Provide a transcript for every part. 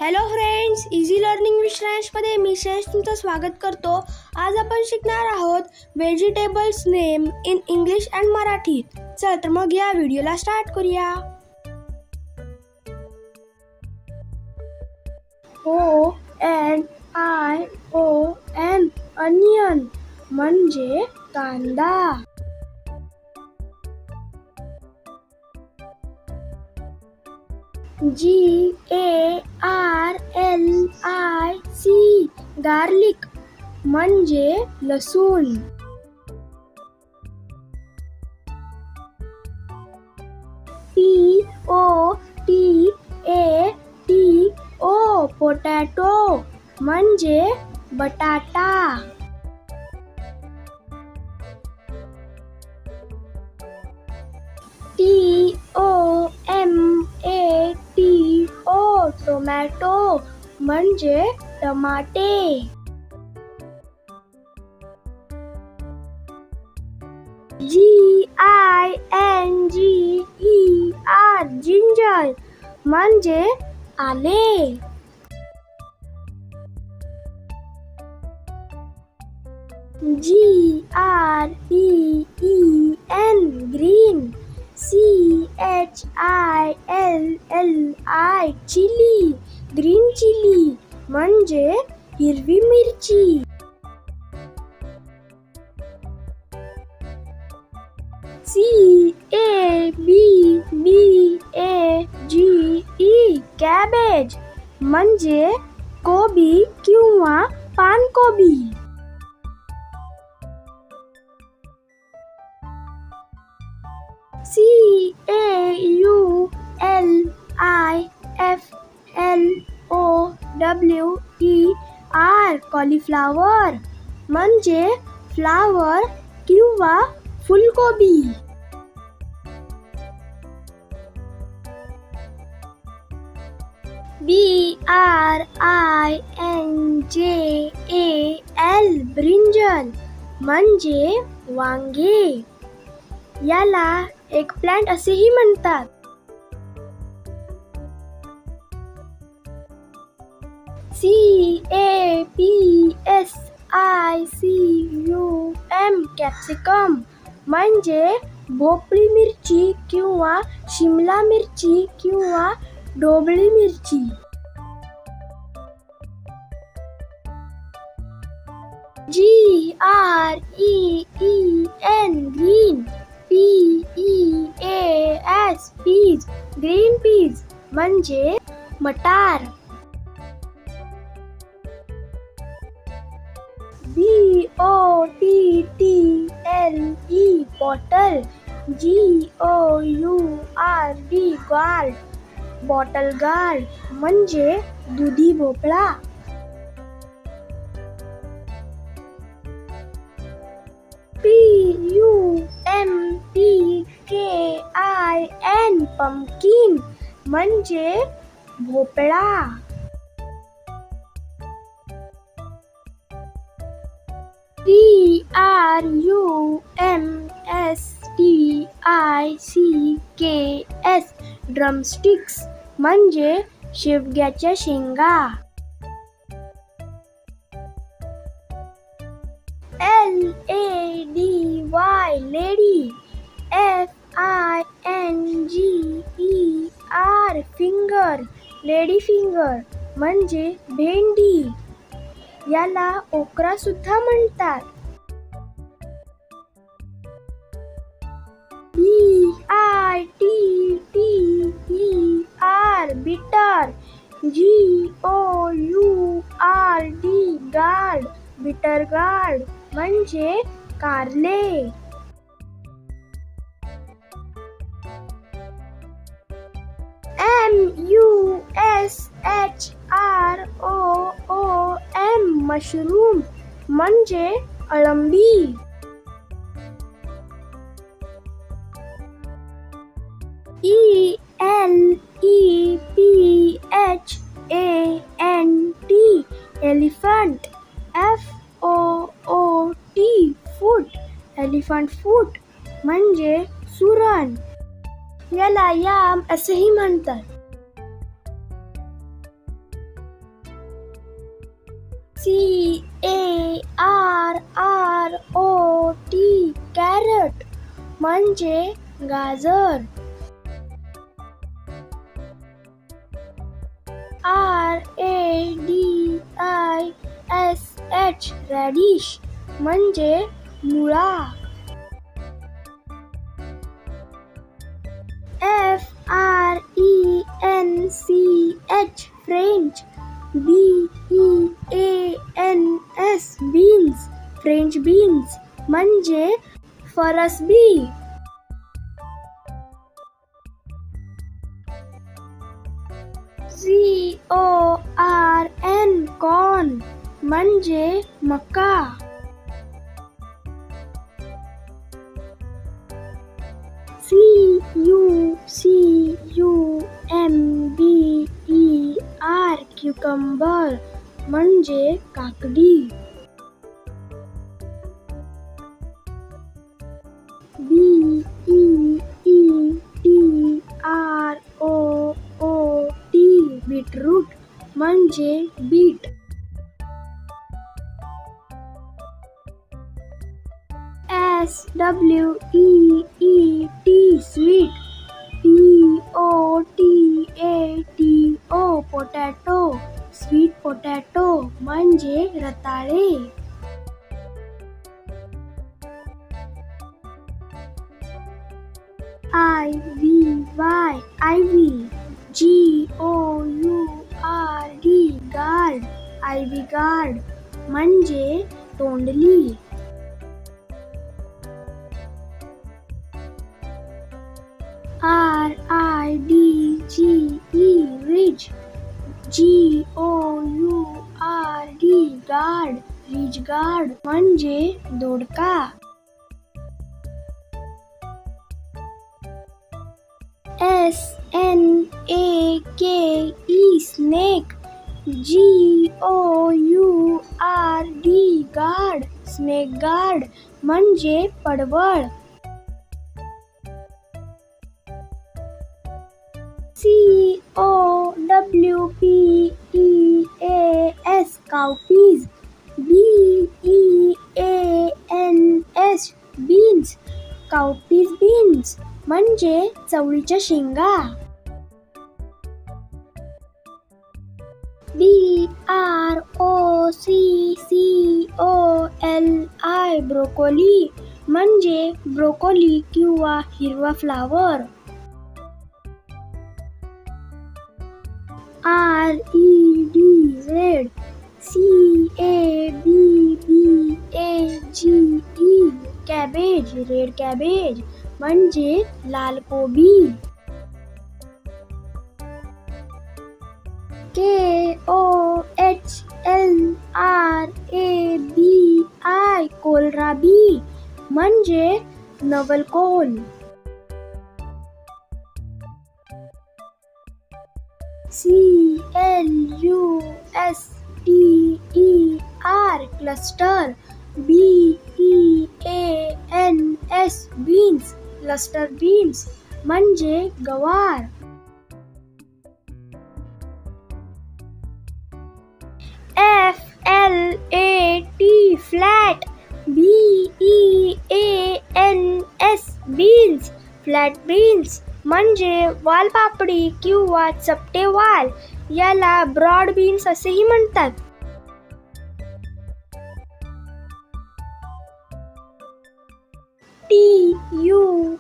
Hello friends, easy learning with श्रेयसमध्ये मी श्रेयस तुमचं स्वागत करतो. आज आपण शिकणार आहोत vegetables name in English and Marathi. चल तर मग या व्हिडिओला स्टार्ट करूया. ONION अनियन म्हणजे कांदा. GARLIC गार्लिक म्हणजे लसूण. POTATO पोटॅटो म्हणजे बटाटा. TOMATO टोमॅटो म्हणजे टमाटे. GINGER जिंजर म्हणजे आले. GREEN green. CHILLI chilli green chilli म्हणजे हिरवी मिरची. CABBAGE कॅबेज म्हणजे कोबी किंवा पानकोबी. CAULIFLOWER कॉलीफ्लॉवर म्हणजे फ्लावर किंवा फुलकोबी. BRINJAL ब्रिंजल म्हणजे वांगे. याला एगप्लांट असेही म्हणतात. CAPSICUM कॅप्सिकम म्हणजे भोपळी मिरची किंवा शिमला मिरची किंवा ढोबळी मिरची. GREEN green. PEAS पीज ग्रीन पीज म्हणजे मटार. BOTTLE bottle. GOURD guard bottle gourd म्हणजे दुधी भोपळा. PUMPKIN पंपकिन म्हणजे भोपळा. DRUMSTICKS ड्रमस्टिक्स म्हणजे शेवग्याच्या शेंगा. LADY lady. FINGER finger lady finger म्हणजे भेंडी. याला ओकरा सुद्धा म्हणतात. BITTER बिटर. GOURD गार्ड बिटर गार्ड म्हणजे कारले. MUSHROOM मशरूम म्हणजे अळंबी. ELEPHANT elephant. FOOT फूट एलिफंट फूट म्हणजे सुरण. याला याम असेही म्हणतात. CARROT कॅरट म्हणजे गाजर. RADISH रॅडिश म्हणजे मुळा. FRENCH French. BEANS beans French beans म्हणजे फरसबी. CORN कॉर्न म्हणजे मका. CUCUMBER क्युकंबर म्हणजे काकडी. BEETROOT बीटरूट म्हणजे beet. SWEET sweet. POTATO potato sweet potato म्हणजे रताळे. IVY ivy. GOURD gourd ivy gourd म्हणजे तोंडली. RIDGE ridge. GOURD gourd ridge gourd म्हणजे दोडका. SNAKE snake. GOURD gourd snake gourd म्हणजे पडवळ. COWPEAS cowpeas. BEANS beans cowpeas beans म्हणजे चवळीच्या शेंगा. BROCCOLI ब्रोकोली म्हणजे ब्रोकोली किंवा हिरवा flower. RED red. CABBAGE cabbage red cabbage म्हणजे लाल कोबी. KOHLRABI कोलराबी म्हणजे नवलकोल. CLUSTER cluster. BEANS beans cluster beans म्हणजे गवार. FLAT flat. BEANS beans flat beans म्हणजे वालपापडी किंवा चपटे वाल. याला ब्रॉड बीन्स असेही म्हणतात. TURNIP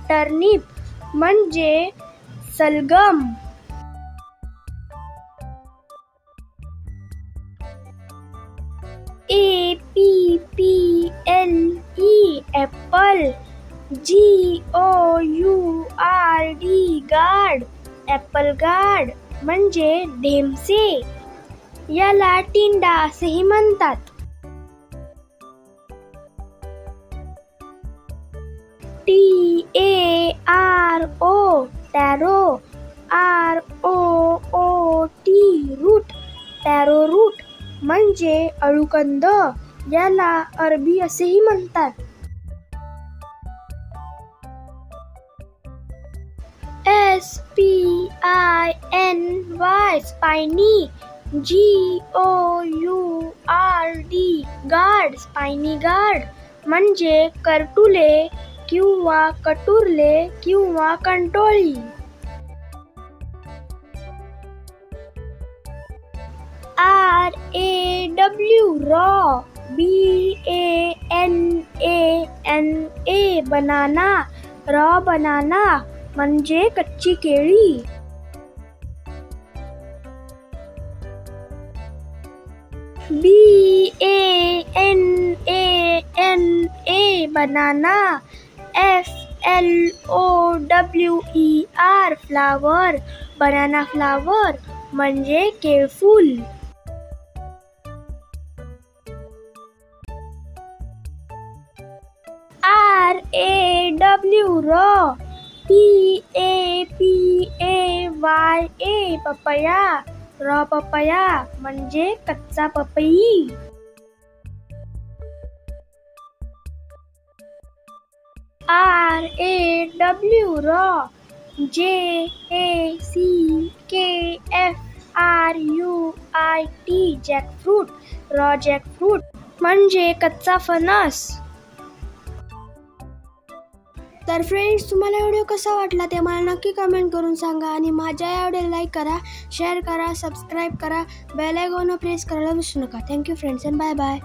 टर्निप म्हणजे सलगम. APPLE apple. GOURD gourd apple gourd म्हणजे ढेमसे. याला टिंडा असेही म्हणतात. TARO taro. ROOT root taro root म्हणजे अळूकंद. याला अरबी असेही म्हणतात. SPINACH spiny, GOURD gourd, spiny gourd म्हणजे करटुले किंवा कटुरले किंवा कंटोळी. RAW BANANA banana, raw banana म्हणजे कच्ची केळी. BANANA banana, FLOWER flower, banana flower म्हणजे केळफूल. RAW PAPAYA papaya, raw papaya म्हणजे कच्चा पपई. RAW JACKFRUIT jackfruit, raw jackfruit म्हणजे कच्चा फणस. तर फ्रेंड्स, तुम्हाला व्हिडिओ कसा वाटला ते मला नक्की कमेंट करून सांगा आणि माझ्या या व्हिडिओला लाईक करा, शेअर करा, सबस्क्राईब करा, बेल आयकॉन प्रेस करायला विसरू नका. Thank you friends and bye bye.